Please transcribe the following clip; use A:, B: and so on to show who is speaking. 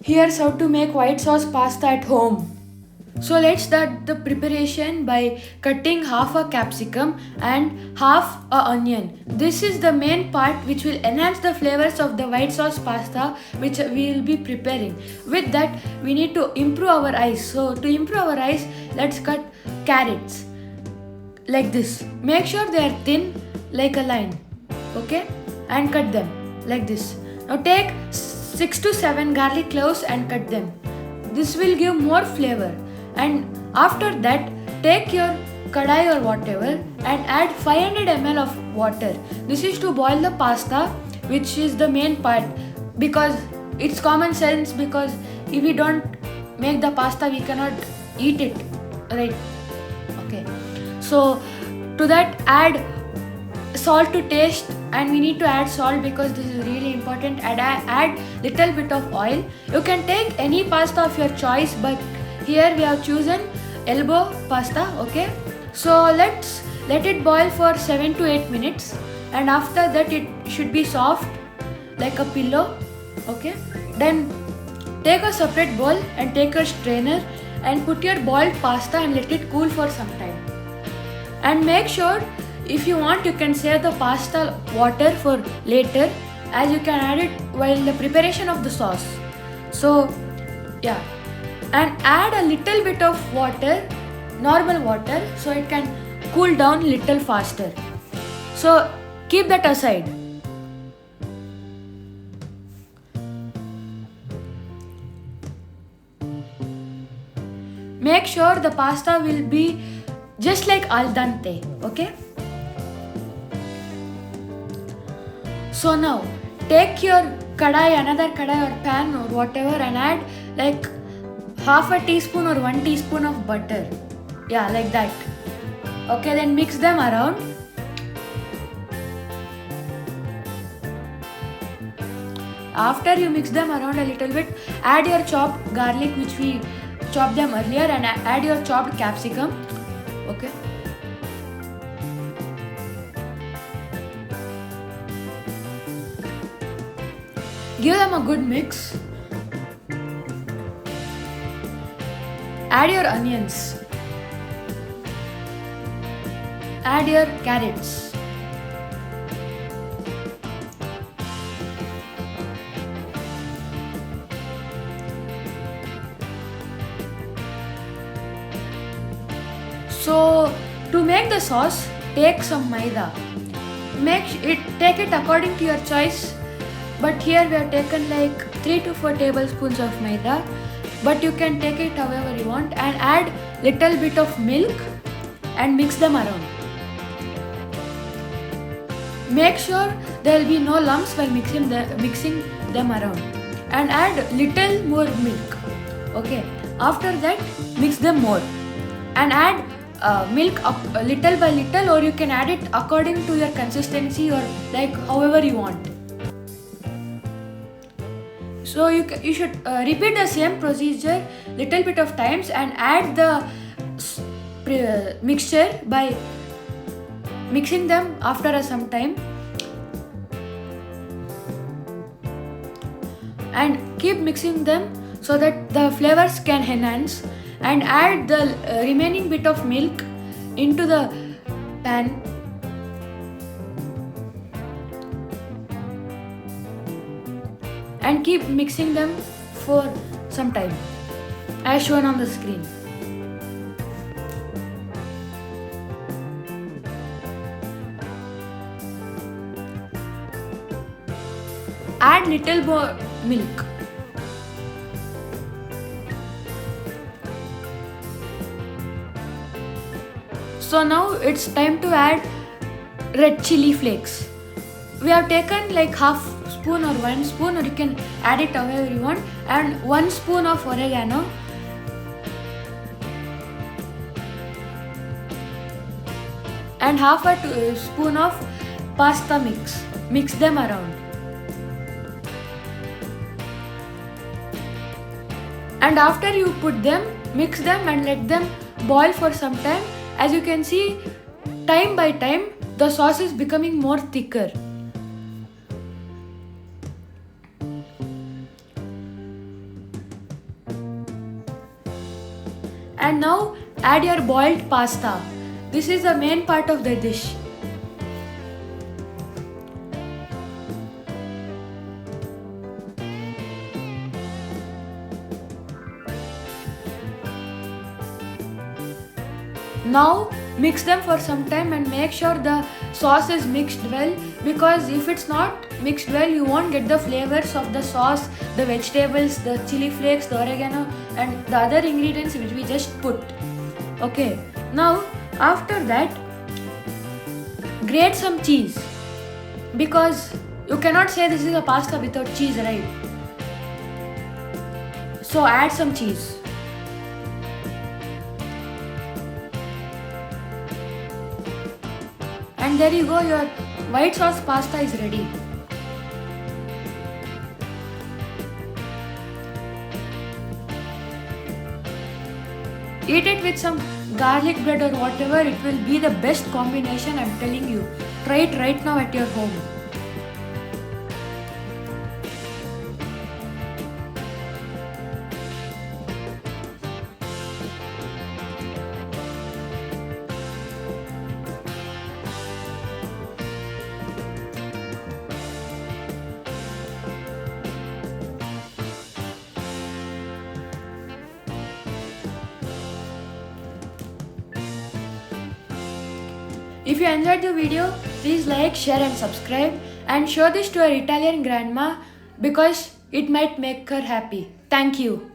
A: Here's how to make white sauce pasta at home. So let's start the preparation by cutting half a capsicum and half a onion. This is the main part which will enhance the flavors of the white sauce pasta which we will be preparing. With that we need to improve our eyes. So to improve our eyes, let's cut carrots like this. Make sure they are thin like a line, okay? And cut them like this. Now take 6 to 7 garlic cloves and cut them. This will give more flavor. And after that, take your kadai or whatever and add 500 ml of water. This is to boil the pasta, which is the main part, because it's common sense, because if we don't make the pasta we cannot eat it, right? Okay, so to that add salt to taste, and we need to add salt because this is really important. And add little bit of oil. You can take any pasta of your choice, but here we have chosen elbow pasta, okay? So let's let it boil for 7 to 8 minutes, and after that it should be soft like a pillow, okay? Then take a separate bowl and take a strainer and put your boiled pasta and let it cool for some time. And make sure, if you want, you can save the pasta water for later, as you can add it while the preparation of the sauce. So yeah, and add a little bit of water, normal water, so it can cool down little faster. So keep that aside. Make sure the pasta will be just like al dente, okay? So now take your kadai, another kadai or pan or whatever, and add like half a teaspoon or 1 teaspoon of butter. Yeah, like that. Okay, then mix them around. After you mix them around a little bit, add your chopped garlic, which we chopped them earlier, and add your chopped capsicum. Okay. Give them a good mix. Add your onions. Add your carrots. So to make the sauce, take some maida. Take it according to your choice. But here we have taken like 3 to 4 tablespoons of maida. But you can take it however you want, and add little bit of milk and mix them around. Make sure there will be no lumps while mixing them around, and add little more milk. Okay. After that, mix them more and add milk up little by little, or you can add it according to your consistency, or like however you want. So you should repeat the same procedure little bit of times and add the mixture by mixing them after some time, and keep mixing them so that the flavors can enhance, and add the remaining bit of milk into the pan. And keep mixing them for some time, as shown on the screen. Add little more milk. So now it's time to add red chili flakes. We have taken like half spoon or 1 spoon, or you can add it however you want, and 1 spoon of oregano, and half a spoon of pasta mix. Mix them around. And after you put them, mix them and let them boil for some time. As you can see, time by time the sauce is becoming more thicker. And now add your boiled pasta. This is the main part of the dish. Now mix them for some time and make sure the sauce is mixed well, because if it's not mixed well you won't get the flavors of the sauce, the vegetables, the chili flakes, the oregano and the other ingredients which we just put. Okay, now after that grate some cheese, because you cannot say this is a pasta without cheese, right? So add some cheese. And there you go, your white sauce pasta is ready. Eat it with some garlic bread or whatever, it will be the best combination, I'm telling you. Try it right now at your home. If you enjoyed the video, please like, share and subscribe, and show this to your Italian grandma because it might make her happy. Thank you.